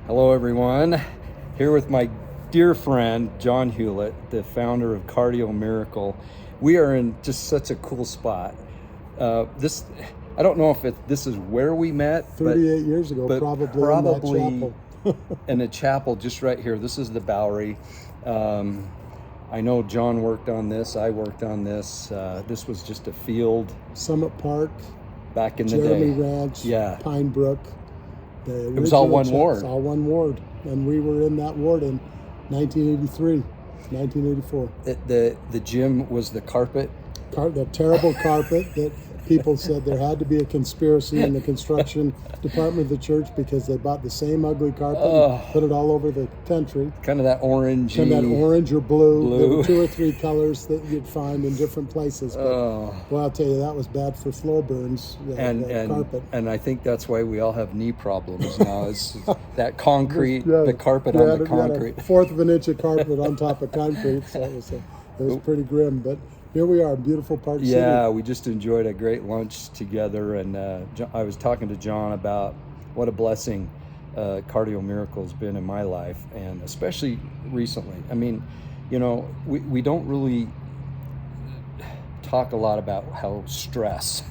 Hello, everyone. Here with my dear friend, John Hewlett, the founder of Cardio Miracle. We are in just such a cool spot. I don't know if this is where we met, 38 years ago, but probably in that chapel. in a chapel just right here. This is the Bowery. I know John worked on this. I worked on this. This was just a field Summit Park, back in the Jeremy day. Ranch, Yeah. Pine Brook. It was all one ward. It's all one ward. And we were in that ward in 1983, 1984. The gym was the carpet. The terrible carpet that people said there had to be a conspiracy in the construction department of the church because they bought the same ugly carpet and put it all over the country. Kind of that orange. Kind of that orange or blue. There were 2 or 3 colors that you'd find in different places. But, well, I'll tell you, that was bad for floor burns, carpet. And I think that's why we all have knee problems now, is that concrete, Yeah, the carpet we on had the concrete. A 1/4 of an inch of carpet on top of concrete, so it was pretty grim. But here we are, beautiful Park City. Yeah, we just enjoyed a great lunch together, and I was talking to John about what a blessing Cardio Miracle has been in my life, and especially recently. I mean, you know, we don't really talk a lot about how stress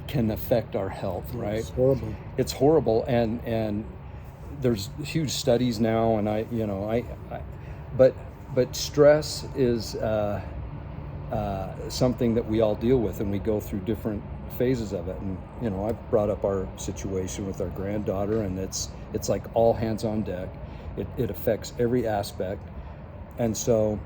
can affect our health, right? It's horrible. It's horrible, and there's huge studies now, and but stress is something that we all deal with, and we go through different phases of it. And you know, I've brought up our situation with our granddaughter, and it's like all hands on deck. It affects every aspect, and so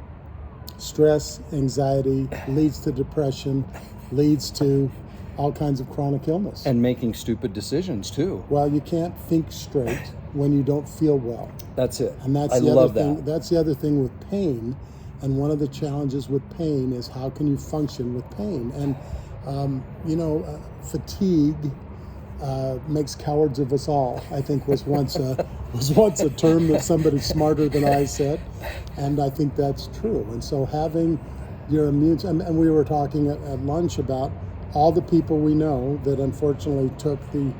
Stress, anxiety leads to depression, leads to all kinds of chronic illness. and making stupid decisions too. Well, you can't think straight when you don't feel well. That's it. And that's I the love other thing. that. That's the other thing with pain. And one of the challenges with pain is how can you function with pain? And fatigue makes cowards of us all, I think was once a term that somebody smarter than I said, and I think that's true. And so having your immune, and we were talking at lunch about all the people we know that unfortunately took the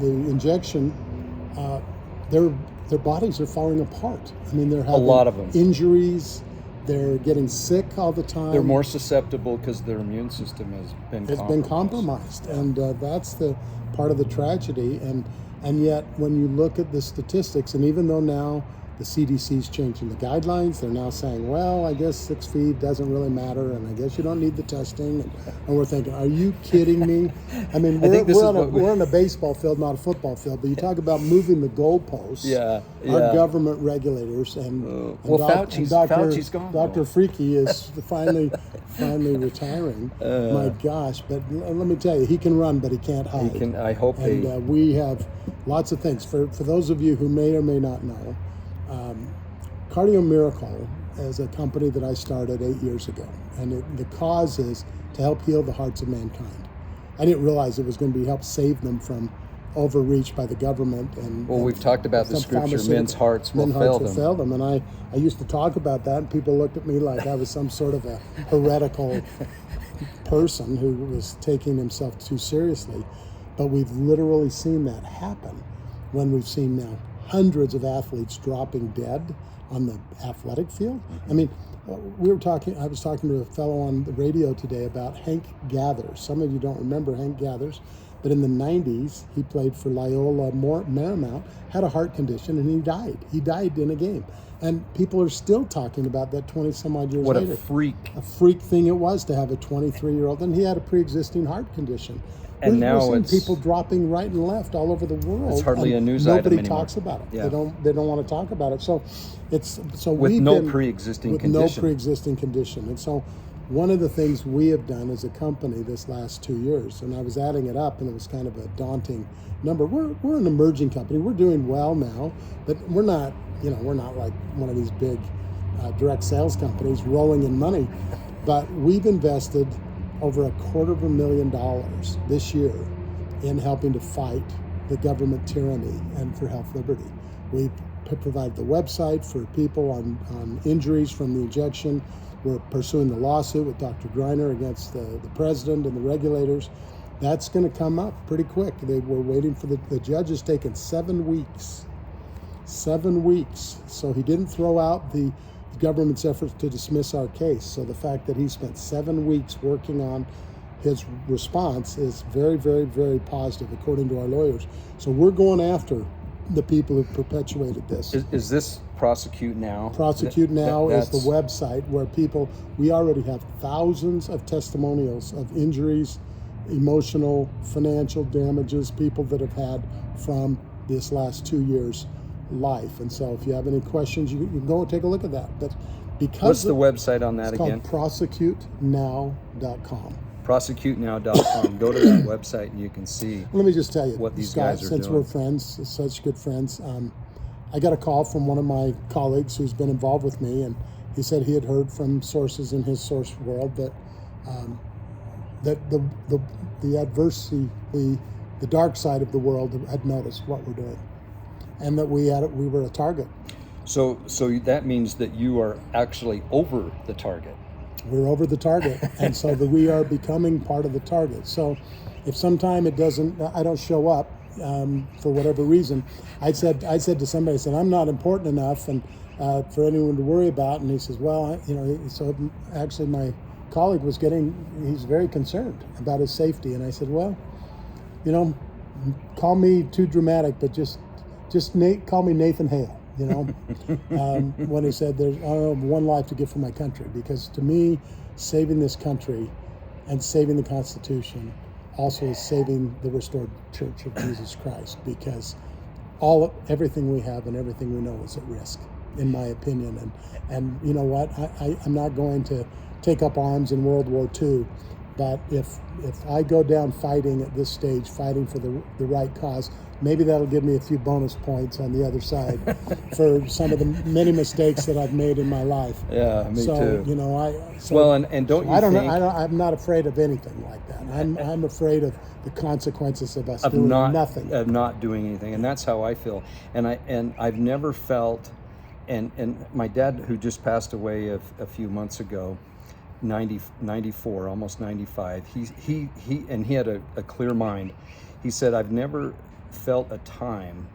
injection. Their bodies are falling apart. I mean, they're having A lot of them. injuries. They're getting sick all the time. They're more susceptible because their immune system has been compromised, and that's the part of the tragedy. And yet, when you look at the statistics, and even though now the CDC's changing the guidelines, they're now saying, well, I guess 6 feet doesn't really matter, and I guess you don't need the testing. And we're thinking, are you kidding me? I mean, we're on a baseball field, not a football field, but you talk about moving the goalposts. Yeah. Our government regulators Fauci's gone. Dr. Freaky is finally retiring. My gosh! But let me tell you, he can run, but he can't hide. I hope And we have lots of things. For those of you who may or may not know, Cardio Miracle is a company that I started 8 years ago, and the cause is to help heal the hearts of mankind. I didn't realize it was going to be help save them from overreach by the government. we've talked about the scripture, men's hearts will fail them. And I used to talk about that, and people looked at me like I was some sort of a heretical person who was taking himself too seriously. But we've literally seen that happen when we've seen now hundreds of athletes dropping dead on the athletic field. I mean, I was talking to a fellow on the radio today about Hank Gathers. Some of you don't remember Hank Gathers, but in the 90s, he played for Loyola Marymount, had a heart condition, and he died. He died in a game. And people are still talking about that 20 some odd years later. What a freak. A freak thing it was to have a 23-year-old, and he had a pre-existing heart condition. And now we're seeing it's people dropping right and left all over the world. It's hardly a news item anymore. anymore. Nobody talks about it. Yeah. They don't want to talk about it. So with no pre-existing condition. And so one of the things we have done as a company this last 2 years, and I was adding it up, and it was kind of a daunting number. We're an emerging company. We're doing well now, but we're not like one of these big direct sales companies rolling in money. But we've invested over $250,000 this year in helping to fight the government tyranny and for health liberty. We provide the website for people on injuries from the injection. We're pursuing the lawsuit with Dr. Greiner against the president and the regulators. That's going to come up pretty quick. We're waiting for the judge has taken 7 weeks 7 weeks. So he didn't throw out the government's efforts to dismiss our case. So the fact that he spent 7 weeks working on his response is very, very, very positive, according to our lawyers. So we're going after the people who perpetuated this. Is this Prosecute Now? Prosecute Now is the website where we already have thousands of testimonials of injuries, emotional, financial damages, people that have had from this last 2 years life. And so if you have any questions, you can go and take a look at that. But because what's the website on that it's again? called prosecutenow.com. Prosecutenow.com. Go to that website and you can see. Let me just tell you, what these Scott, guys are since doing. we're friends, such good friends, I got a call from one of my colleagues who's been involved with me, and he said he had heard from sources in his source world that the adversity, the dark side of the world had noticed what we're doing, and that we were a target. So that means that you are actually over the target. We're over the target, and so that we are becoming part of the target. So if sometime I don't show up for whatever reason, I said to somebody, I said, I'm not important enough and for anyone to worry about. And he says, well, so actually my colleague he's very concerned about his safety. And I said, well, call me too dramatic, but just call me Nathan Hale. When he said there's one life to give for my country, because to me, saving this country and saving the Constitution also is saving the restored Church of Jesus Christ, because everything we have and everything we know is at risk, in my opinion. And you know what? I'm not going to take up arms in World War II, but if I go down fighting at this stage, fighting for the right cause, maybe that'll give me a few bonus points on the other side for some of the many mistakes that I've made in my life. Yeah, me too. I'm not afraid of anything like that. I'm afraid of the consequences of us doing nothing. Of not doing anything, and that's how I feel. And I've never felt. And my dad, who just passed away a few months ago, 94, almost 95. He had a clear mind. He said, I've never felt a time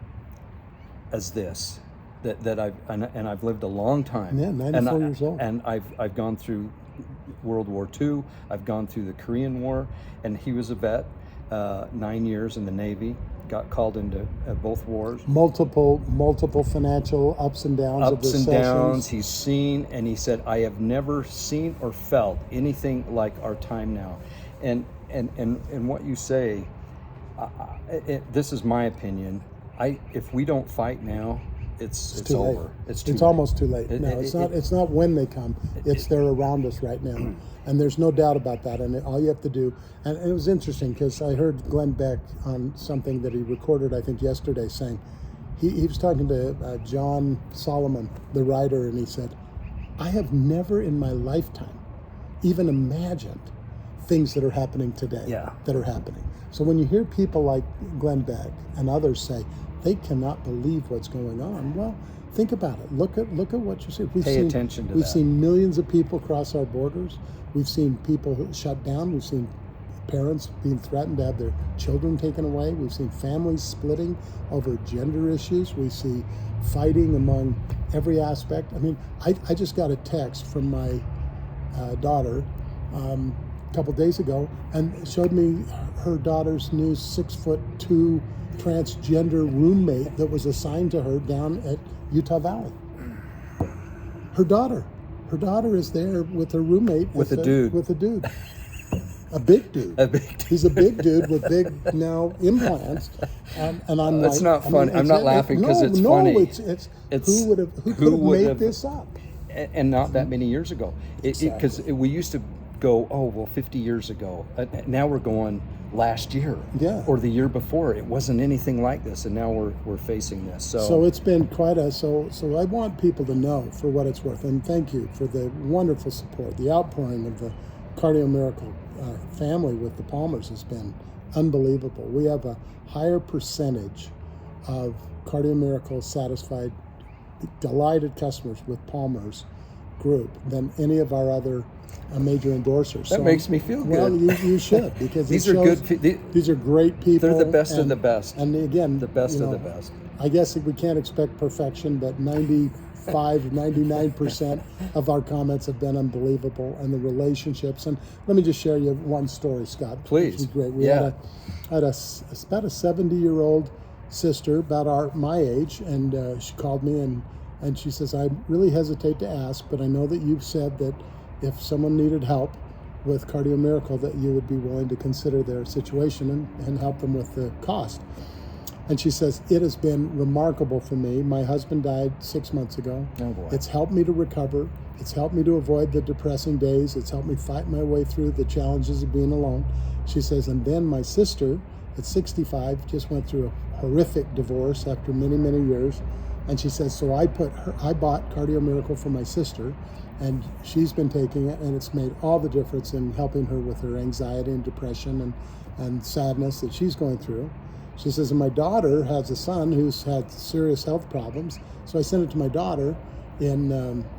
as this that I've lived a long time. Yeah, 94 years old. And I've gone through World War II. I've gone through the Korean War, and he was a vet, 9 years in the Navy. Got called into both wars. Multiple financial ups and downs. Ups and downs. He's seen, and he said, I have never seen or felt anything like our time now. And what you say, this is my opinion. If we don't fight now, it's over. It's almost too late. It's not when they come. They're around us right now. And there's no doubt about that. And all you have to do, and it was interesting because I heard Glenn Beck on something that he recorded, I think yesterday, saying, he was talking to John Solomon, the writer, and he said, I have never in my lifetime even imagined things that are happening today that are happening. So when you hear people like Glenn Beck and others say, they cannot believe what's going on, well, think about it. Look at what you see. Pay attention to that. We've seen millions of people cross our borders. We've seen people shut down. We've seen parents being threatened to have their children taken away. We've seen families splitting over gender issues. We see fighting among every aspect. I mean, I just got a text from my daughter a couple days ago, and showed me her daughter's new 6'2" transgender roommate that was assigned to her down at Utah Valley. Her daughter is there with her roommate. With a dude. A big dude. A big dude. He's a big dude with big now implants. And I'm like, it's not funny. I'm not laughing because it's funny. It's who could have made this up? And not that many years ago. Because we used to go, 50 years ago. Now we're going last year, or the year before. It wasn't anything like this, and now we're facing this. So it's been quite so I want people to know for what it's worth, and thank you for the wonderful support. The outpouring of the Cardio Miracle family with the Palmers has been unbelievable. We have a higher percentage of Cardio Miracle satisfied, delighted customers with Palmers group than any of our other major endorsers. That makes me feel well, good. you should, because These it are shows good. these are great people. They're the best of and- the best. And again, The best you of know, the best. I guess we can't expect perfection, but 99% of our comments have been unbelievable, and the relationships. And let me just share you one story, Scott. Please. Which is great. We Yeah. had about a 70-year-old sister, about my age, and she called me and she says, I really hesitate to ask, but I know that you've said that if someone needed help with Cardio Miracle, that you would be willing to consider their situation and help them with the cost. And she says, it has been remarkable for me. My husband died 6 months ago. Oh, boy. It's helped me to recover. It's helped me to avoid the depressing days. It's helped me fight my way through the challenges of being alone. She says, and then my sister at 65 just went through a horrific divorce after many, many years. And she says, so I bought Cardio Miracle for my sister, and she's been taking it, and it's made all the difference in helping her with her anxiety and depression and sadness that she's going through. She says, and my daughter has a son who's had serious health problems, so I sent it to my daughter in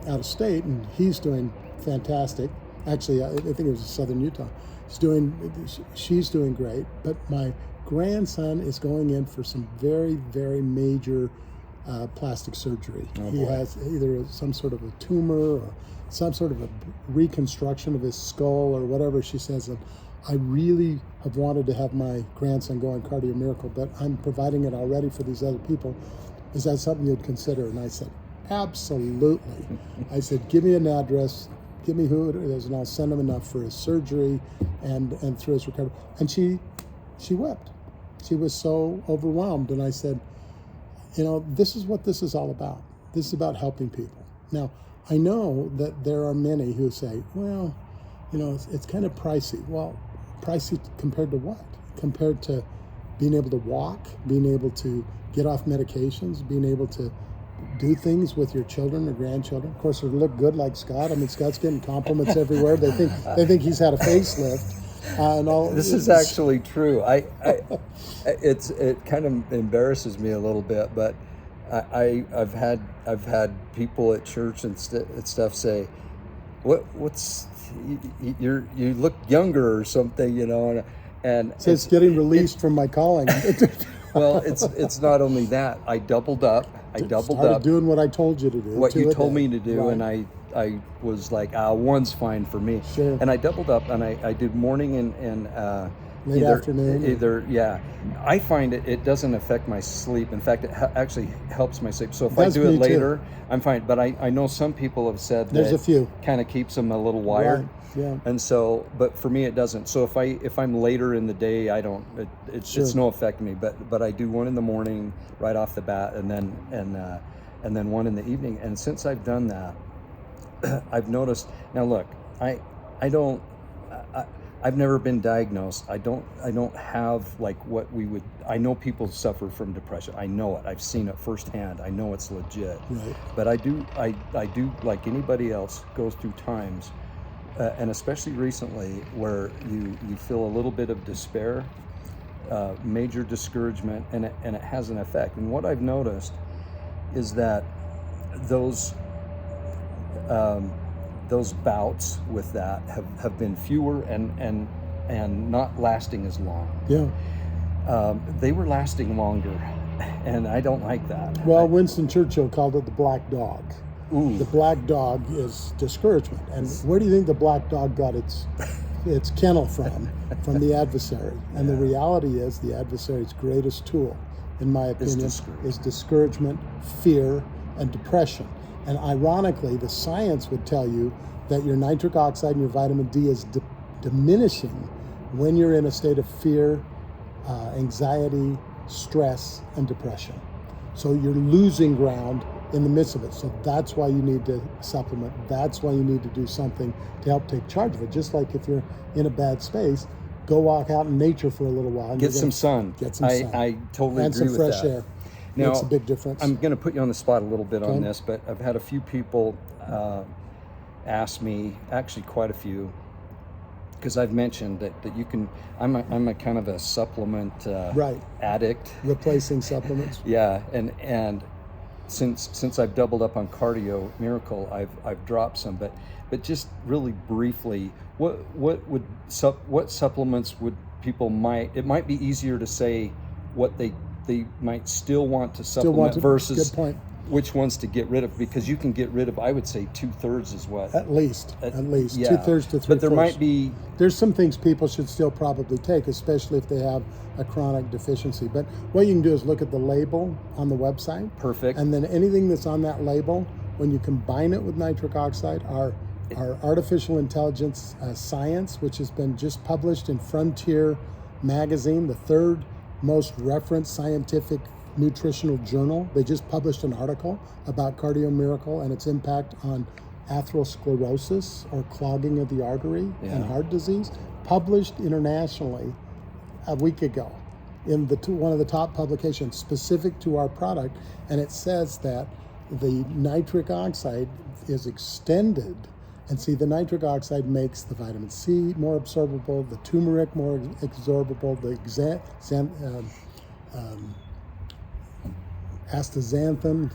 out of state, and he's doing fantastic. Actually, I think it was in southern Utah. She's doing great, but my grandson is going in for some very, very major plastic surgery. He has either some sort of a tumor or some sort of a reconstruction of his skull or whatever. She says, and I really have wanted to have my grandson go on Cardio Miracle, but I'm providing it already for these other people. Is that something you'd consider? And I said, absolutely. I said, give me an address, give me who it is, and I'll send him enough for his surgery and through his recovery. And she wept. She was so overwhelmed. And I said, you know, this is what this is all about. This is about helping people. Now, I know that there are many who say, well, you know, it's kind of pricey. Well, pricey compared to what? Compared to being able to walk, being able to get off medications, being able to do things with your children or grandchildren. Of course, they look good like Scott. I mean, Scott's getting compliments everywhere. They think he's had a facelift. And all. This is actually true. It kind of embarrasses me a little bit, but I've had people at church and stuff say, "What's you look younger or something," you know, and so it's getting released from my calling. Well, it's not only that. I doubled up. Started doing what I told you to do. What you told me to do, right. and I was like, one's fine for me. Sure. And I doubled up, and I did morning and late afternoon. Yeah. I find it doesn't affect my sleep. In fact, it actually helps my sleep. So if I That's do it me later, too. I'm fine. But I know some people have said There's that a few. kind of keeps them a little wired. Right. Yeah. And so, but for me, it doesn't. So if I'm later in the day, I don't. It's no effect to me. But I do one in the morning right off the bat, and then one in the evening. And since I've done that, I've noticed. Now look, I've never been diagnosed. I don't have like what we would. I know people suffer from depression. I know it. I've seen it firsthand. I know it's legit. Right. But I do like anybody else goes through times. And especially recently, where you feel a little bit of despair, major discouragement, and it has an effect. And what I've noticed is that those bouts with that have been fewer and not lasting as long. Yeah. They were lasting longer, and I don't like that. Well, Winston Churchill called it the black dog. Ooh. The black dog is discouragement. And where do you think the black dog got its kennel from? From the adversary. And the reality is the adversary's greatest tool, in my opinion, is discouragement, fear, and depression. And ironically, the science would tell you that your nitric oxide and your vitamin D is diminishing when you're in a state of fear, anxiety, stress, and depression. So you're losing ground in the midst of it. So that's why you need to supplement. That's why you need to do something to help take charge of it. Just like if you're in a bad space, go walk out in nature for a little while. Get some sun. Get some sun. I totally and agree some with fresh that. air. Now, makes a big difference. I'm going to put you on the spot a little bit on Okay. this, but I've had a few people ask me, actually quite a few, because I've mentioned that you can. I'm a kind of a supplement Right. addict. Replacing supplements. Yeah, and since I've doubled up on Cardio Miracle, I've dropped some, but just really briefly, what supplements would people it might be easier to say what they might still want to supplement versus good point. Which ones to get rid of, because you can get rid of, I would say 2/3 is what At least yeah. 2/3 to 3/4. But there might be, there's some things people should still probably take, especially if they have a chronic deficiency. But what you can do is look at the label on the website. Perfect. And then anything that's on that label, when you combine it with nitric oxide, our artificial intelligence science, which has been just published in Frontier magazine, the third most referenced scientific nutritional journal. They just published an article about Cardio Miracle and its impact on atherosclerosis, or clogging of the artery, and heart disease, published internationally a week ago in one of the top publications specific to our product. And it says that the nitric oxide is extended. And see, the nitric oxide makes the vitamin C more absorbable, the turmeric more absorbable, the astaxanthin,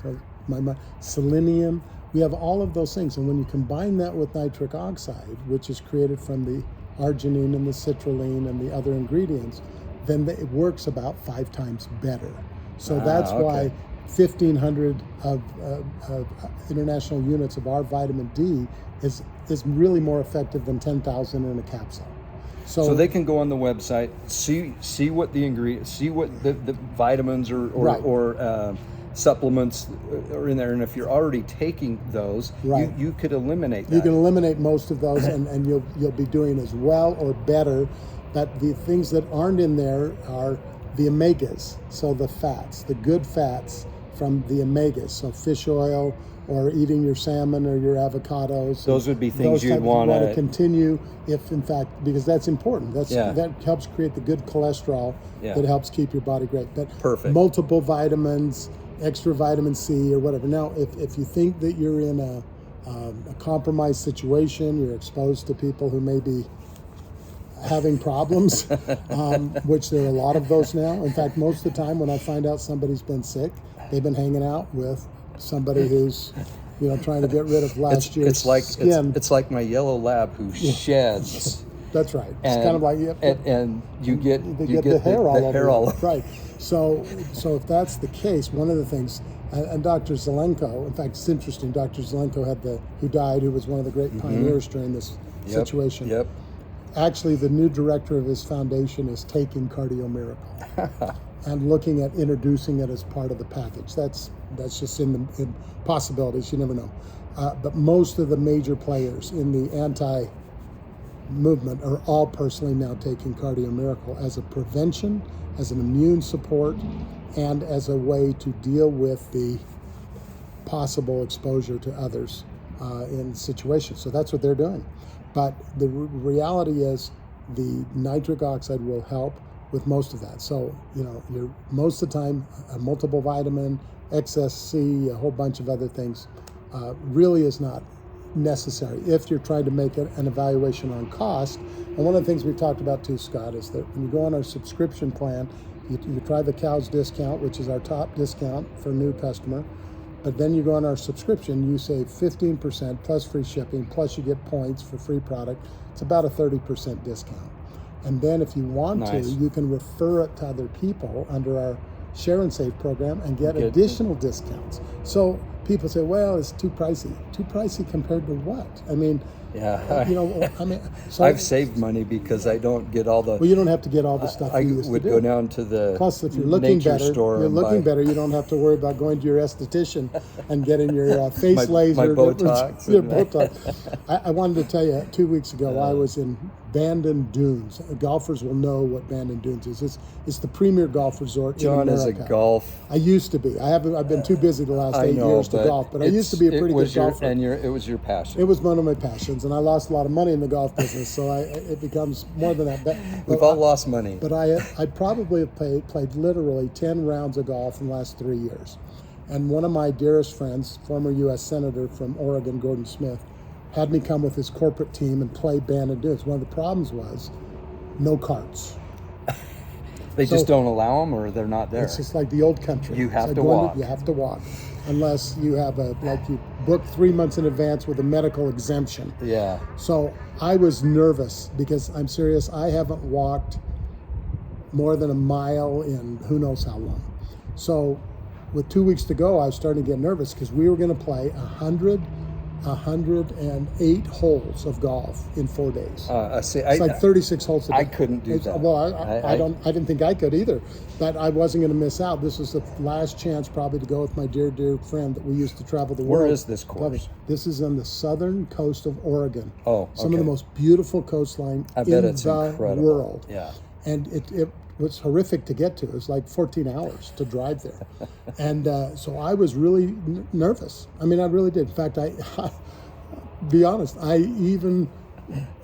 selenium. We have all of those things. And when you combine that with nitric oxide, which is created from the arginine and the citrulline and the other ingredients, then it works about 5 times better. So that's why 1,500 of international units of our vitamin D is really more effective than 10,000 in a capsule. So they can go on the website, see what the ingredients, see what the vitamins or supplements are in there, and if you're already taking those, you could eliminate that. You can eliminate most of those, and you'll be doing as well or better. But the things that aren't in there are the omegas, so the fats, the good fats from the omegas, so fish oil, or eating your salmon or your avocados. Those would be things you'd want to continue, if in fact, because that's important. That helps create the good cholesterol that helps keep your body great. But multiple vitamins, extra vitamin C or whatever. Now, if you think that you're in a compromised situation, you're exposed to people who may be having problems, which there are a lot of those now. In fact, most of the time when I find out somebody's been sick, they've been hanging out with somebody who's, trying to get rid of last year's skin. It's like my yellow lab who sheds. That's right. It's kind of like and you get the hair all over. Right. Right. So if that's the case, one of the things, and Dr. Zelenko, in fact, it's interesting. Dr. Zelenko who died, who was one of the great pioneers during this situation. Yep. Actually, the new director of his foundation is taking Cardio Miracle and looking at introducing it as part of the package. That's just in possibilities. You never know. But most of the major players in the anti-movement are all personally now taking Cardio Miracle as a prevention, as an immune support, and as a way to deal with the possible exposure to others in situations. So that's what they're doing. But the reality is the nitric oxide will help with most of that. So, you're most of the time, a multiple vitamin, excess C, a whole bunch of other things really is not necessary if you're trying to make an evaluation on cost. And one of the things we've talked about too, Scott, is that when you go on our subscription plan, you try the COWS discount, which is our top discount for a new customer. But then you go on our subscription, you save 15% plus free shipping, plus you get points for free product. It's about a 30% discount. And then if you want to, you can refer it to other people under our Share and Save program and get additional discounts. So people say, well, it's too pricey. Too pricey compared to what? I mean, so I've saved money because I don't get all the. Well, you don't have to get all the stuff you used to do. I would go down to the Plus, if you're looking better, store you don't have to worry about going to your esthetician and getting your face laser. My Botox. Your Botox. I wanted to tell you, 2 weeks ago, I was in Bandon Dunes. Golfers will know what Bandon Dunes is. It's the premier golf resort John in is America. a golf. I used to be. I've been too busy the last 8 years to golf, but I used to be a pretty good golfer. It was your passion. It was one of my passions, and I lost a lot of money in the golf business, so it becomes more than that. We've all lost money. But I probably have played literally 10 rounds of golf in the last 3 years. And one of my dearest friends, former U.S. Senator from Oregon, Gordon Smith, had me come with his corporate team and play Bandon Dunes. One of the problems was no carts. They just don't allow them, or they're not there? It's just like the old country. You have to walk. You have to walk. unless you have you book 3 months in advance with a medical exemption. Yeah. So I was nervous because I'm serious. I haven't walked more than a mile in who knows how long. So with 2 weeks to go, I was starting to get nervous because we were going to play 108 holes of golf in 4 days. It's like 36 holes a day. I couldn't do that. Well, I didn't think I could either, but I wasn't going to miss out. This was the last chance probably to go with my dear friend that we used to travel the world. Where is this course? This is on the southern coast of Oregon. Oh, okay. Some of the most beautiful coastline I bet in it's the incredible. world. Yeah. And it was horrific to get to. It was like 14 hours to drive there. And so I was really nervous. I mean, I really did. In fact, I be honest, I even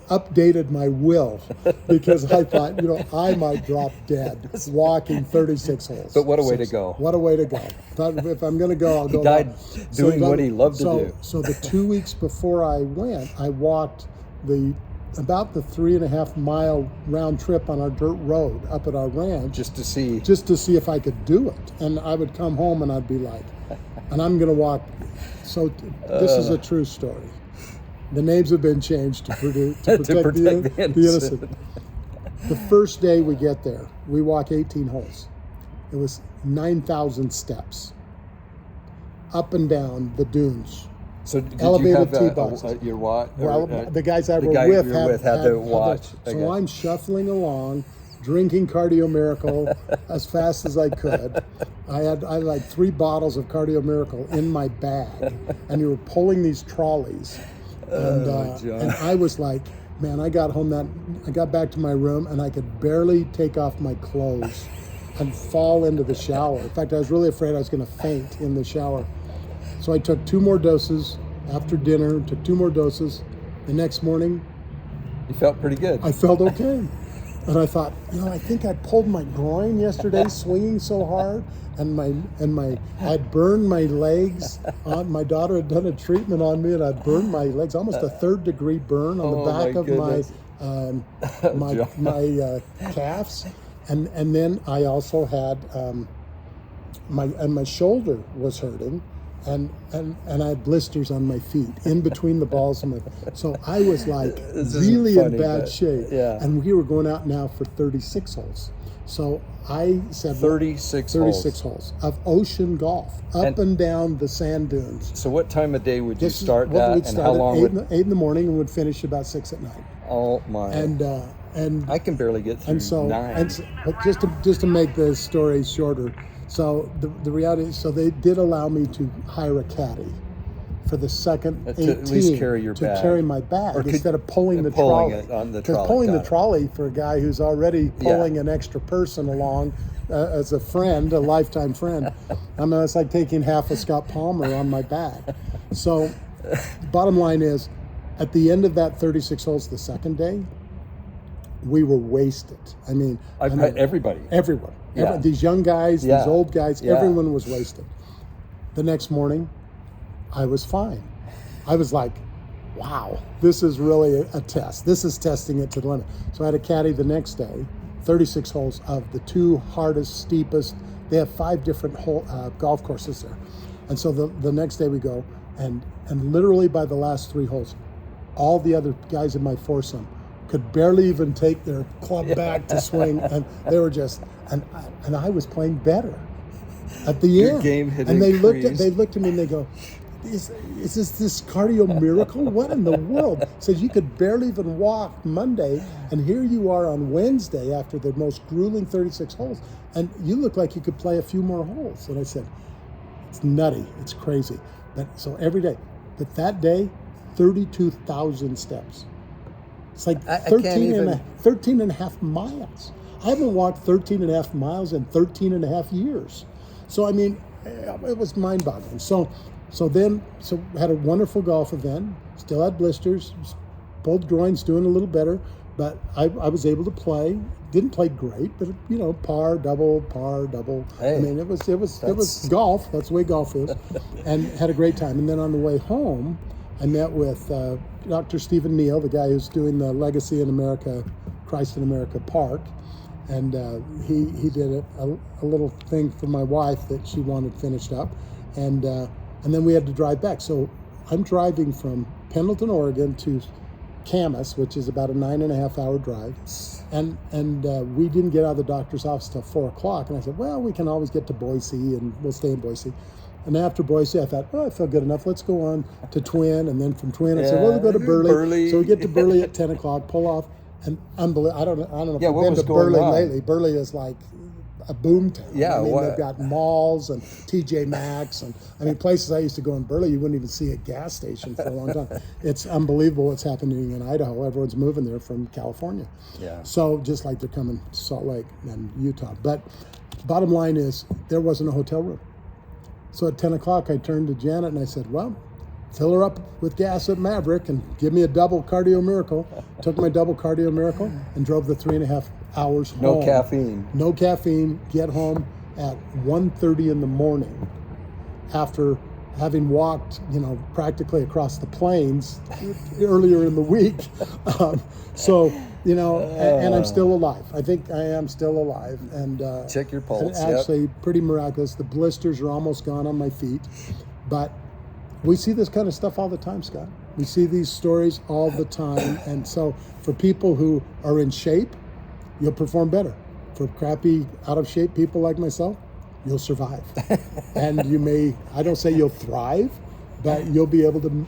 updated my will because I thought, I might drop dead walking 36 holes. But what a way to go. What a way to go. Thought if I'm going to go, I'll go. He died doing what he loved to do. So the 2 weeks before I went, I walked about the 3.5 mile round trip on our dirt road up at our ranch. Just to see if I could do it. And I would come home and I'd be like, and I'm going to walk. So this is a true story. The names have been changed to protect the innocent. The first day we get there, we walk 18 holes. It was 9,000 steps up and down the dunes. So did elevated you have tee boxes. Your watch? Well, the guys I were with had the watch. So I'm shuffling along, drinking Cardio Miracle as fast as I could. I had like 3 bottles of Cardio Miracle in my bag, and you were pulling these trolleys. And I was like, man, I got back to my room and I could barely take off my clothes and fall into the shower. In fact, I was really afraid I was going to faint in the shower. So I took 2 more doses after dinner, took 2 more doses. The next morning, you felt pretty good. I felt okay. And I thought, I think I pulled my groin yesterday swinging so hard, and I'd burned my legs. My daughter had done a treatment on me, and I'd burned my legs, almost a 3rd-degree burn on the back of my calves, and then I also had my shoulder was hurting. And I had blisters on my feet, in between the balls of my feet. So I was like really in bad shape. Yeah. And we were going out now for 36 holes. So I said 36 holes of ocean golf, up and down the sand dunes. So what time of day would you start that? We'd start at 8 in the morning and would finish about 6 at night. Oh my. And I can barely get through 9. But just to make the story shorter, so the reality is, so they did allow me to hire a caddy for the second 18 at least carry your bag. Carry my bag instead of pulling the trolley. It on the trolley. Because pulling the trolley for a guy who's already pulling an extra person along as a friend, a lifetime friend, it's like taking half a Scott Palmer on my back. So bottom line is, at the end of that 36 holes the second day, we were wasted. Everybody. Everyone. Yeah. These young guys, these old guys, everyone was wasted. The next morning, I was fine. I was like, wow, this is really a test. This is testing it to the limit. So I had a caddy the next day, 36 holes of the 2 hardest, steepest. They have 5 different golf courses there. And so the next day we go, and literally by the last 3 holes, all the other guys in my foursome could barely even take their club back to swing, and they were just, and I was playing better at the Your end. game had and increased. they looked at me and they go, is this Cardio Miracle? What in the world? Says you could barely even walk Monday, and here you are on Wednesday after the most grueling 36 holes, and you look like you could play a few more holes. And I said, it's nutty, it's crazy. So every day, but that day, 32,000 steps. It's like 13 and a half miles. I haven't walked 13 and a half miles in 13 and a half years. So, it was mind-boggling. So had a wonderful golf event, still had blisters, pulled groins, doing a little better, but I was able to play. Didn't play great, but par, double. Hey, it was golf. That's the way golf is, and had a great time. And then on the way home, I met with Dr. Stephen Neal, the guy who's doing the Legacy in America, Christ in America Park, and he did a little thing for my wife that she wanted finished up, and then we had to drive back. So I'm driving from Pendleton, Oregon to Camas, which is about a 9.5 hour drive. And we didn't get out of the doctor's office till 4 o'clock. And I said, well, we can always get to Boise and we'll stay in Boise. And after Boise, I thought, well, I feel good enough. Let's go on to Twin. And then from Twin, I said, well, we'll go to Burley. So we get to Burley at 10 o'clock, pull off. And unbelievable. I don't know if you've been to Burley lately. Burley is like a boom town. Yeah, I mean, they've got malls and TJ Maxx, and I mean places I used to go in Burley you wouldn't even see a gas station for a long time. It's unbelievable what's happening in Idaho. Everyone's moving there from California. Yeah. So just like they're coming to Salt Lake and Utah. But bottom line is there wasn't a hotel room. So at 10 o'clock I turned to Janet and I said, well, fill her up with gas at Maverick and give me a double Cardio Miracle. Took my double Cardio Miracle and drove the 3.5 hours home. No caffeine. No caffeine. Get home at 1:30 in the morning after having walked, practically across the plains earlier in the week. And I'm still alive. I think I am still alive. And check your pulse. And actually, pretty miraculous. The blisters are almost gone on my feet, but we see this kind of stuff all the time, Scott. We see these stories all the time. And so for people who are in shape, you'll perform better. For crappy, out of shape people like myself, you'll survive. And you may, I don't say you'll thrive, but you'll be able to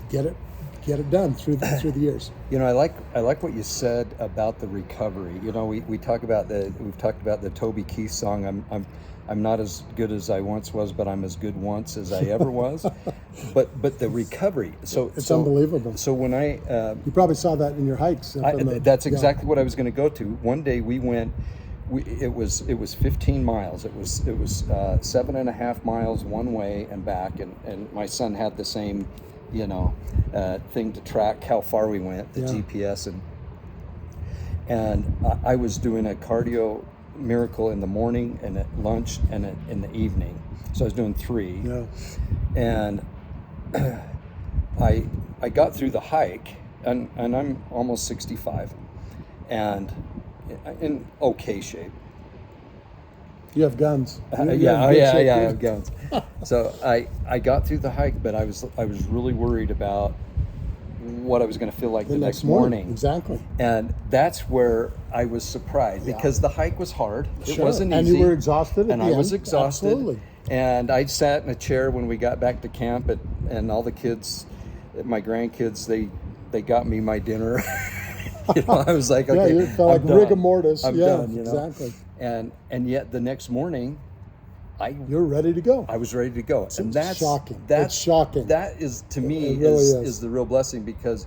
get it done through the years. I like what you said about the recovery. We've talked about the Toby Keith song. I'm not as good as I once was, but I'm as good once as I ever was. But the recovery. It's unbelievable. So when you probably saw that in your hikes. That's exactly what I was going to go to. One day we went. It was 15 miles. It was 7.5 miles one way and back, and my son had the same, thing to track how far we went, the GPS, and I was doing a Cardio Miracle in the morning and at lunch and in the evening. So I was doing 3. Yeah. And I got through the hike, and I'm almost 65, and in okay shape. You have guns. I have guns. So I got through the hike, but I was really worried about what I was going to feel like the next morning. Exactly. And that's where I was surprised because the hike was hard. It wasn't easy. And you were exhausted. And I was exhausted. Absolutely. And I sat in a chair when we got back to camp, and all the kids, my grandkids, they got me my dinner. I was like, okay, you felt like rigor mortis. I'm done. Exactly. And yet the next morning, you're ready to go. I was ready to go, and that's shocking. That's shocking. That is, to me, it really is the real blessing, because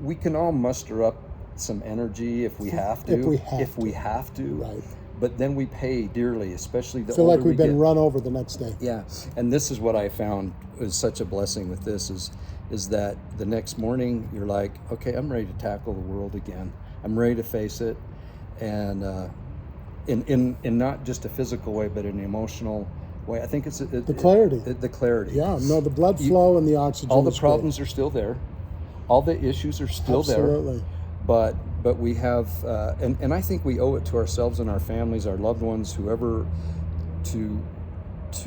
we can all muster up some energy if we have to. If we have to. Right. But then we pay dearly, especially the feel older like we've we been get. run over the next day. Yeah, and this is what I found is such a blessing with this is that the next morning you're like, okay, I'm ready to tackle the world again. I'm ready to face it, and in not just a physical way, but in an emotional way. I think it's the clarity. The clarity. Yeah, no, the blood flow and the oxygen. All the problems are still there. All the issues are still there. Absolutely. But we have, and I think we owe it to ourselves and our families, our loved ones, whoever, to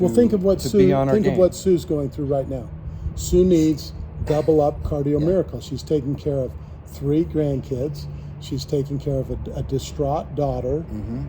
well, think of what Sue. Of what Sue's going through right now. Sue needs double up Cardio Miracle. She's taking care of 3 grandkids. She's taking care of a distraught daughter,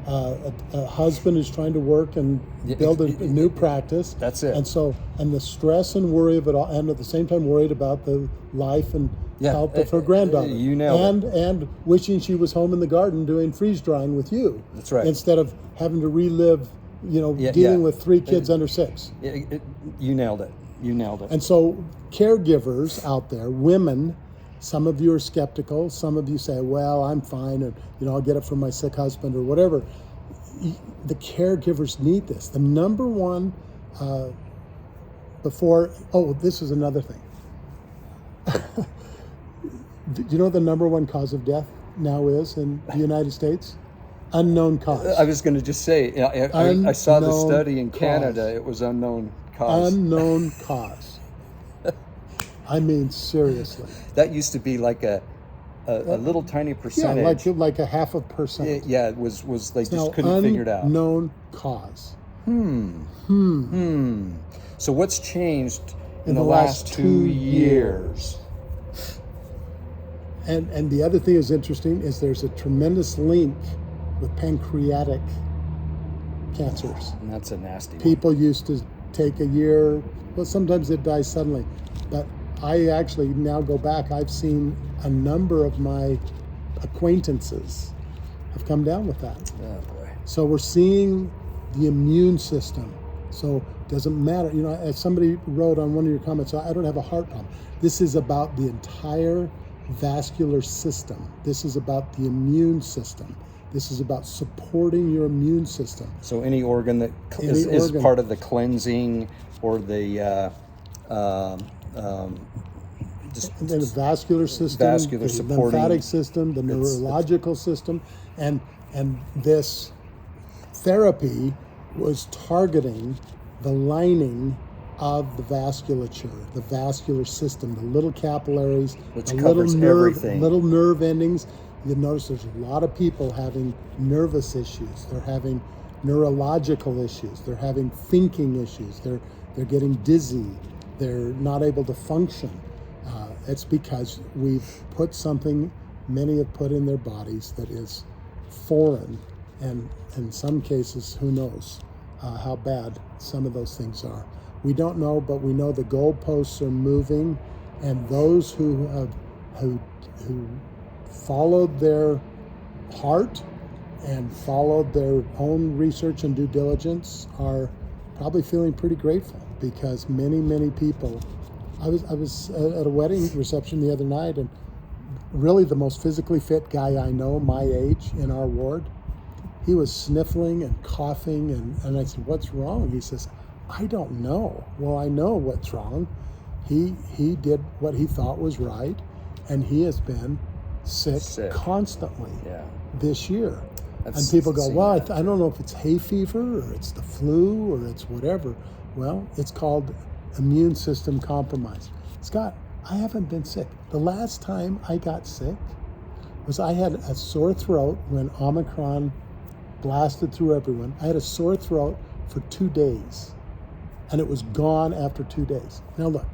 a husband who's trying to work and build a new practice. That's it. And the stress and worry of it all, and at the same time worried about the life and health of her granddaughter. You nailed it. And wishing she was home in the garden doing freeze drying with you. That's right. Instead of having to relive, dealing with 3 kids under 6. You nailed it. You nailed it. And so caregivers out there, women, some of you are skeptical. Some of you say, well, I'm fine, and I'll get it from my sick husband or whatever. The caregivers need this. The number one this is another thing. Do you know what the number one cause of death now is in the United States? Unknown cause. I was going to just say, I saw the study in Canada. It was unknown cause. Unknown cause. I mean, seriously. That used to be like a little tiny percentage. Yeah, like a 0.5%. Yeah, it was they just couldn't figure it out. Unknown cause. So what's changed in the last 2 years? And the other thing is interesting is there's a tremendous link with pancreatic cancers. And that's a nasty one. People used to take a year, well, sometimes it dies suddenly. But I actually now go back, I've seen a number of my acquaintances have come down with that. Oh boy. So we're seeing the immune system. So it doesn't matter, you know, as somebody wrote on one of your comments, I don't have a heart problem. This is about the entire vascular system. This is about the immune system. This is about supporting your immune system. So any organ that is part of the cleansing or the And then the vascular system, the supporting, lymphatic system, the neurological system, and this therapy was targeting the lining of the vasculature, the vascular system, the little capillaries, which the covers everything. Little nerve endings. You notice there's a lot of people having nervous issues. They're having neurological issues. They're having thinking issues. They're getting dizzy. They're not able to function. It's because we've put something many have put in their bodies that is foreign, and in some cases, who knows how bad some of those things are. We don't know, but we know the goalposts are moving, and those who followed their heart and followed their own research and due diligence are probably feeling pretty grateful, because many people. I was at a wedding reception the other night, and really the most physically fit guy I know, my age, in our ward, he was sniffling and coughing, and I said, "What's wrong?" He says, "I don't know." Well, I know what's wrong. He did what he thought was right, and he has been sick. Constantly this year. And people go, "Well, I don't know if it's hay fever or it's the flu or it's whatever." Well, it's called immune system compromise. Scott, I haven't been sick. The last time I got sick was I had a sore throat when Omicron blasted through everyone. I had a sore throat for 2 days, and it was gone after 2 days. Now look,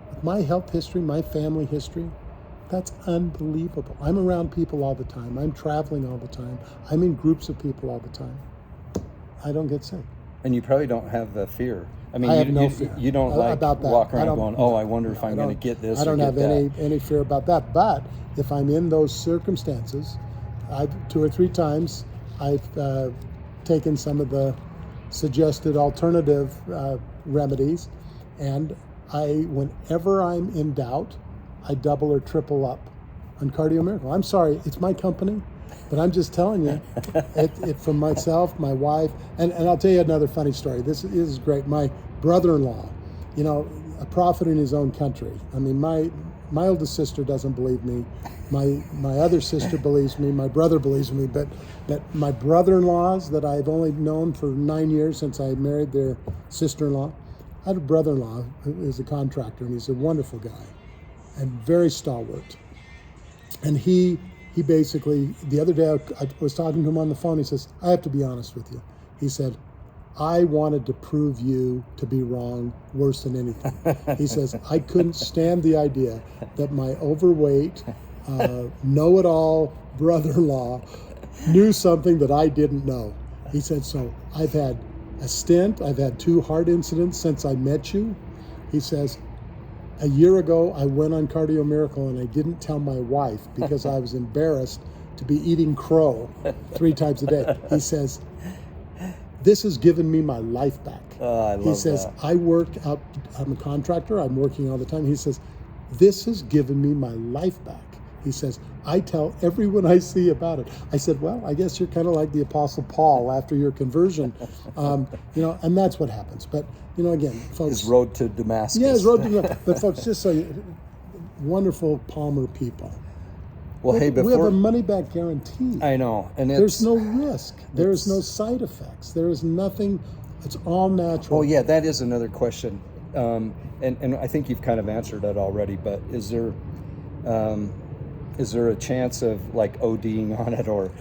with my health history, my family history, that's unbelievable. I'm around people all the time. I'm traveling all the time. I'm in groups of people all the time. I don't get sick. And you probably don't have the fear. I mean, I have no fear you don't like about that. walk around going, "Oh, I wonder if I'm going to get this." I don't have that. any fear about that. But if I'm in those circumstances, I've 2 or 3 times I've taken some of the suggested alternative remedies, and whenever I'm in doubt, I double or triple up on Cardio Miracle. I'm sorry, it's my company, but I'm just telling you, it from myself, my wife, and I'll tell you another funny story. This is great. My brother-in-law, you know, a prophet in his own country. I mean, my oldest sister doesn't believe me. My other sister believes me. My brother believes me. But my brother-in-laws that I've only known for 9 years since I married their sister-in-law, I had a brother-in-law who is a contractor, and he's a wonderful guy and very stalwart. And he basically, the other day I was talking to him on the phone. He says, "I have to be honest with you." He said, "I wanted to prove you to be wrong worse than anything." He says, "I couldn't stand the idea that my overweight, know-it-all brother-in-law knew something that I didn't know." He said, "So I've had a stint. I've had 2 heart incidents since I met you." He says, "A year ago, I went on Cardio Miracle and I didn't tell my wife because I was embarrassed to be eating crow 3 times a day." He says, "This has given me my life back." I love He says, that. "I work out, I'm a contractor, I'm working all the time." He says, "This has given me my life back." He says, "I tell everyone I see about it." I said, "Well, I guess you're kind of like the Apostle Paul after your conversion." You know, and that's what happens. But, you know, again, folks. His road to Damascus. Yeah, his road to Damascus. But folks, just so you, wonderful Palmer people. Well, hey, we have before a money-back guarantee. I know, and There's no risk. There is no side effects. There is nothing. It's all natural. Oh yeah, that is another question, and I think you've kind of answered that already. But is there a chance of like ODing on it, or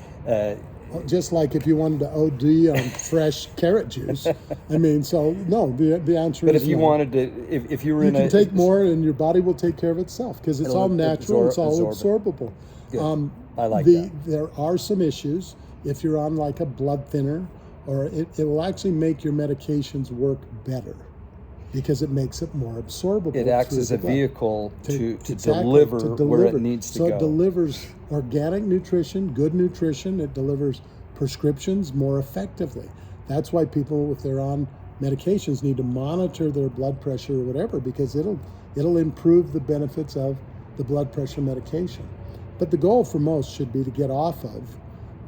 just like if you wanted to OD on fresh carrot juice. I mean, so no, the answer But is if you no. wanted to, if you were You in can a take more, and your body will take care of itself because it's It'll all natural. It's all absorb absorbable. Good. I like that. There are some issues if you're on like a blood thinner, or it will actually make your medications work better because it makes it more absorbable. It acts through as the a blood. vehicle to Exactly, deliver where it needs to so go. it delivers organic nutrition, good nutrition. It delivers prescriptions more effectively. That's why people, if they're on medications, need to monitor their blood pressure or whatever, because it'll improve the benefits of the blood pressure medication. But the goal for most should be to get off of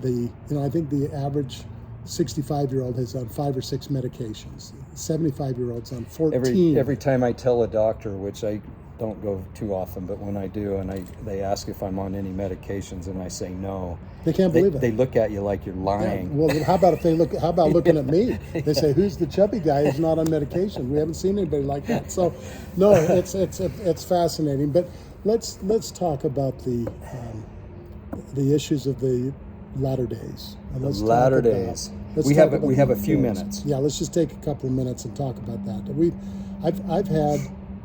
I think the average 65-year-old is on 5 or 6 medications. 75-year-olds on 14. Every time I tell a doctor, which I don't go too often, but when I do, and they ask if I'm on any medications, and I say no, They can't believe it. They look at you like you're Yeah, lying. well, how about looking at me? They say, "Who's the chubby guy who's not on medication?" We haven't seen anybody like that. So, no, it's fascinating. But let's talk about the issues of the latter days. And let's Latter talk days. Let's We talk have about we have the a few influence. minutes. Yeah, let's just take a couple of minutes and talk about that. I've had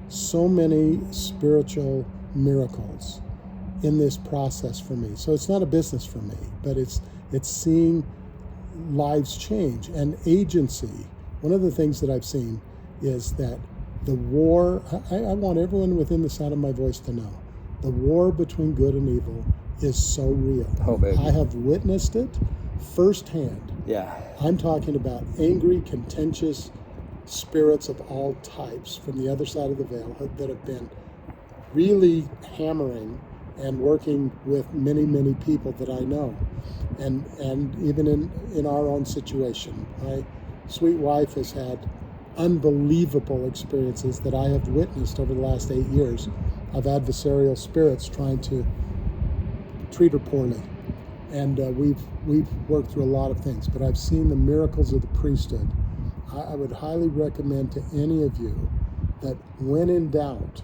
so many spiritual miracles in this process for me. So it's not a business for me, but it's seeing lives change and agency. One of the things that I've seen is that the war, I want everyone within the sound of my voice to know, the war between good and evil is so real. Oh, baby. I have witnessed it firsthand. Yeah. I'm talking about angry, contentious spirits of all types from the other side of the veil that have been really hammering and working with many, many people that I know. And even in our own situation, my sweet wife has had unbelievable experiences that I have witnessed over the last 8 years of adversarial spirits trying to treat her poorly. And we've worked through a lot of things, but I've seen the miracles of the priesthood. I would highly recommend to any of you that when in doubt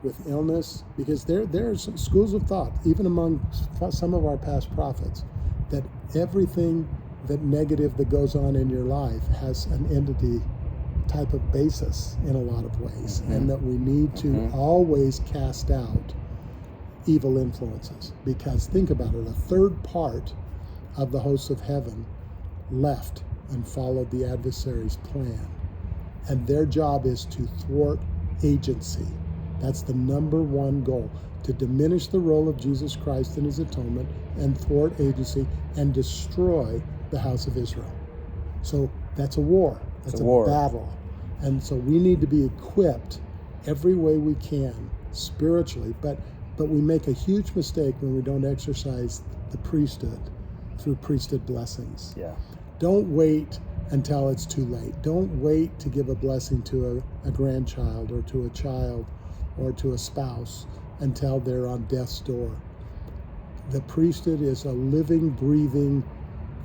with illness, because there are some schools of thought, even among some of our past prophets, that everything that negative that goes on in your life has an entity type of basis in a lot of ways, and that we need to always cast out evil influences. Because think about it, a third part of the hosts of heaven left and followed the adversary's plan, and their job is to thwart agency. That's the number one goal, to diminish the role of Jesus Christ in his atonement and thwart agency and destroy the house of Israel. So that's a war. That's a war. Battle. And so we need to be equipped every way we can spiritually, but we make a huge mistake when we don't exercise the priesthood through priesthood blessings. Yeah. Don't wait until it's too late. Don't wait to give a blessing to a grandchild or to a child or to a spouse until they're on death's door. The priesthood is a living, breathing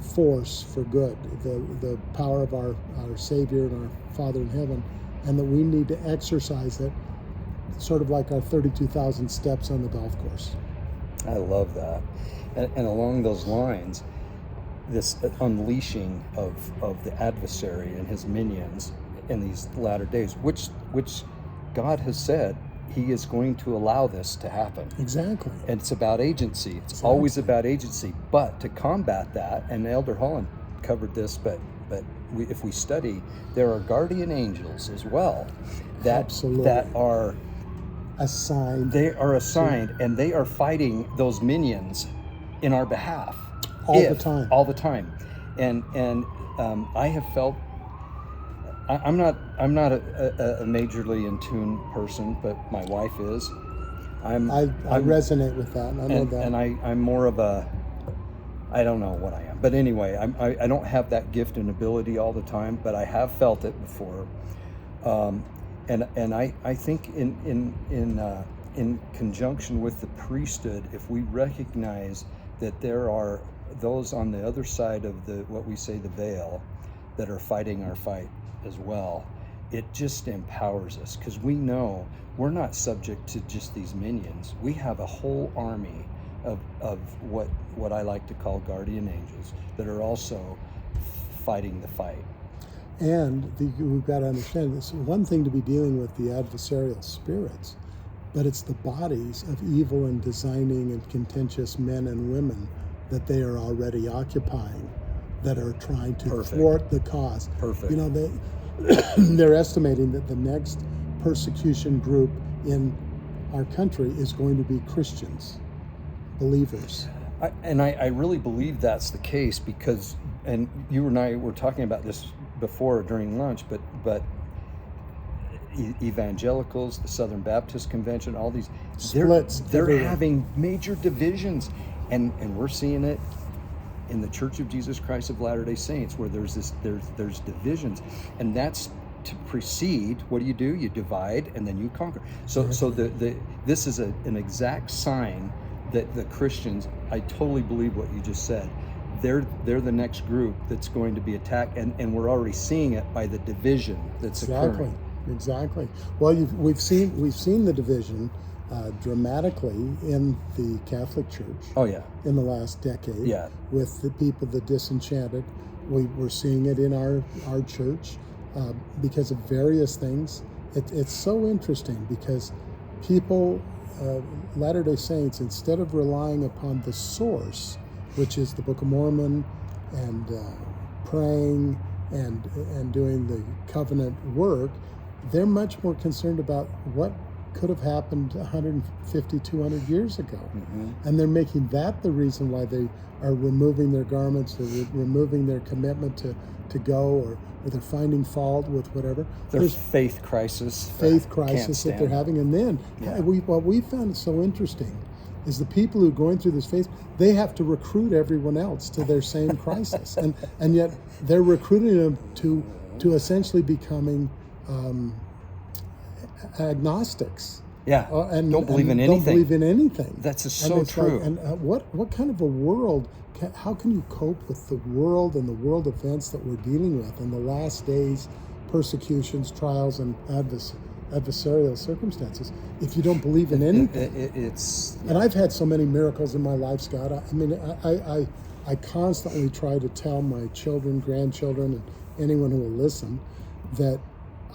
force for good, the power of our Savior and our Father in heaven, and that we need to exercise it sort of like our 32,000 steps on the golf course. I love that. And along those lines, this unleashing of the adversary and his minions in these latter days, which God has said he is going to allow this to happen. Exactly. And it's about agency. It's always about agency. But to combat that, and Elder Holland covered this, but if we study, there are guardian angels as well that are assigned. They are assigned, and they are fighting those minions in our behalf all the time. And I have felt. I'm not a majorly in tune person, but my wife is. I resonate with that. I know that. And I'm more of a. I don't know what I am, but anyway, I don't have that gift and ability all the time, but I have felt it before. And I think in conjunction with the priesthood, if we recognize that there are those on the other side of what we say the veil that are fighting our fight as well, it just empowers us, because we know we're not subject to just these minions. We have a whole army of what I like to call guardian angels that are also fighting the fight. And we've got to understand this. One thing to be dealing with the adversarial spirits, but it's the bodies of evil and designing and contentious men and women that they are already occupying, that are trying to Perfect. thwart the cause. Perfect. You know, they're estimating that the next persecution group in our country is going to be Christians, believers. I really believe that's the case because, and you and I were talking about this before during lunch, but evangelicals, the Southern Baptist Convention, all these Splits they're everywhere. having major divisions, and we're seeing it in the Church of Jesus Christ of Latter-day Saints, where there's divisions, and that's to precede. What do? You divide and then you conquer. So this is an exact sign that the Christians, I totally believe what you just said, they're the next group that's going to be attacked, and we're already seeing it by the division that's occurring. Exactly. Well, we've seen the division dramatically in the Catholic Church. Oh yeah. In the last decade. Yeah. With the people, the disenchanted, we're seeing it in our church because of various things. It's so interesting because people, Latter-day Saints, instead of relying upon the source, which is the Book of Mormon, and praying and doing the covenant work, they're much more concerned about what could have happened 150, 200 years ago. Mm-hmm. And they're making that the reason why they are removing their garments, they're removing their commitment to go, or they're finding fault with whatever. There's faith crisis. That they're having. And then what we found so interesting is the people who are going through this phase, they have to recruit everyone else to their same crisis. And yet they're recruiting them to essentially becoming agnostics. Yeah, And don't believe in don't anything. believe in anything. That's so true. What kind of a world, how can you cope with the world and the world events that we're dealing with in the last days, persecutions, trials, and adversarial circumstances, if you don't believe in anything? And I've had so many miracles in my life, Scott. I constantly try to tell my children, grandchildren, and anyone who will listen that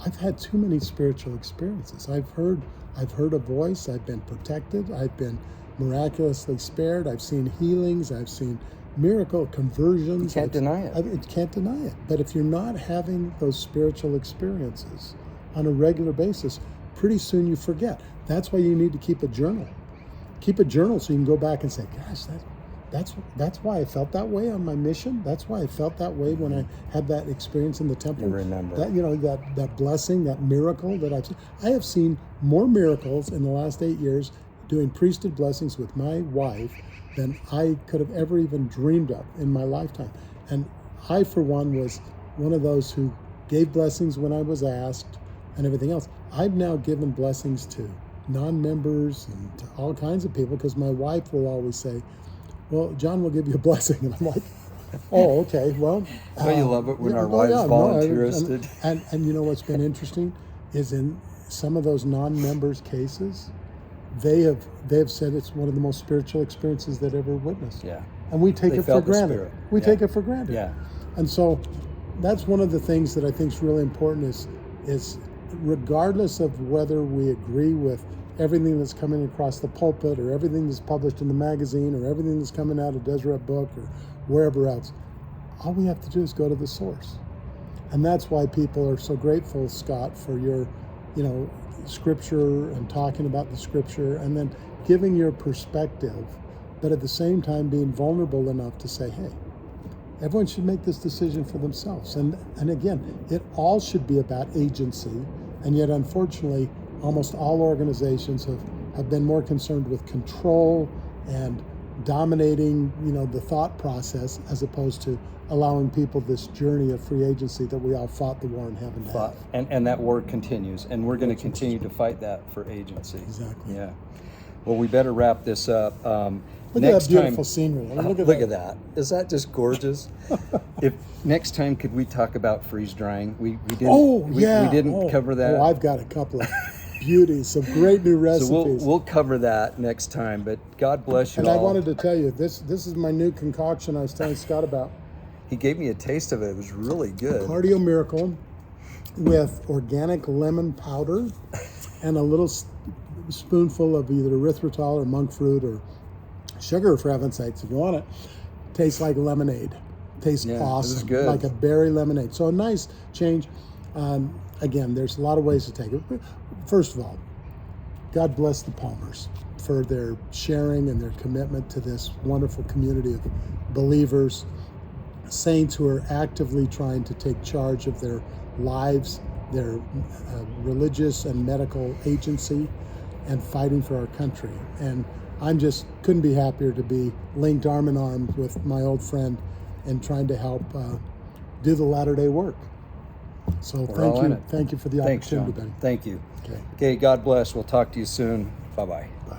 I've had too many spiritual experiences. I've heard a voice. I've been protected. I've been miraculously spared. I've seen healings. I've seen miracle conversions. You can't deny it. You can't deny it. But if you're not having those spiritual experiences on a regular basis, pretty soon you forget. That's why you need to keep a journal. Keep a journal so you can go back and say, gosh, that's why I felt that way on my mission. That's why I felt that way when I had that experience in the temple. You remember. That blessing, that miracle that I've seen. I have seen more miracles in the last 8 years doing priesthood blessings with my wife than I could have ever even dreamed of in my lifetime. And I, for one, was one of those who gave blessings when I was asked and everything else. I've now given blessings to non-members and to all kinds of people because my wife will always say, well, John will give you a blessing. And I'm like, oh, okay, well. Don't you love it when our wives volunteer us to? And you know what's been interesting is in some of those non-members' cases, they have said it's one of the most spiritual experiences they've ever witnessed. Yeah. And we take They it for felt the granted. Spirit. We Yeah. take it for granted. Yeah. And so that's one of the things that I think is really important is regardless of whether we agree with everything that's coming across the pulpit or everything that's published in the magazine or everything that's coming out of Deseret Book or wherever else, all we have to do is go to the source. And that's why people are so grateful, Scott, for your, scripture and talking about the scripture and then giving your perspective, but at the same time being vulnerable enough to say, hey, everyone should make this decision for themselves. And again, it all should be about agency. And yet, unfortunately, almost all organizations have been more concerned with control and dominating, the thought process as opposed to allowing people this journey of free agency that we all fought the war in heaven to have. And that war continues, and we're going to continue to fight that for agency. Exactly. Yeah. Well, we better wrap this up. Look next at that beautiful time, scenery. Look at that. Is that just gorgeous? If next time, could we talk about freeze drying? We didn't. Oh, we yeah. didn't cover that. Oh, I've got a couple of Beauty, some great new recipes. So we'll cover that next time. But God bless you and all. I wanted to tell you, this is my new concoction I was telling Scott about. He gave me a taste of it. It was really good. Cardio Miracle with organic lemon powder and a little spoonful of either erythritol or monk fruit or sugar, for heaven's sakes, if you want it. Tastes like lemonade. Tastes awesome. This is good. Like a berry lemonade. So a nice change. Again, there's a lot of ways to take it. First of all, God bless the Palmers for their sharing and their commitment to this wonderful community of believers, saints who are actively trying to take charge of their lives, their religious and medical agency, and fighting for our country. And I'm just couldn't be happier to be linked arm in arm with my old friend and trying to help do the latter-day work. So thank you for the Thanks, opportunity, John. Ben. Thank you. Okay. Okay, God bless. We'll talk to you soon. Bye-bye. Bye.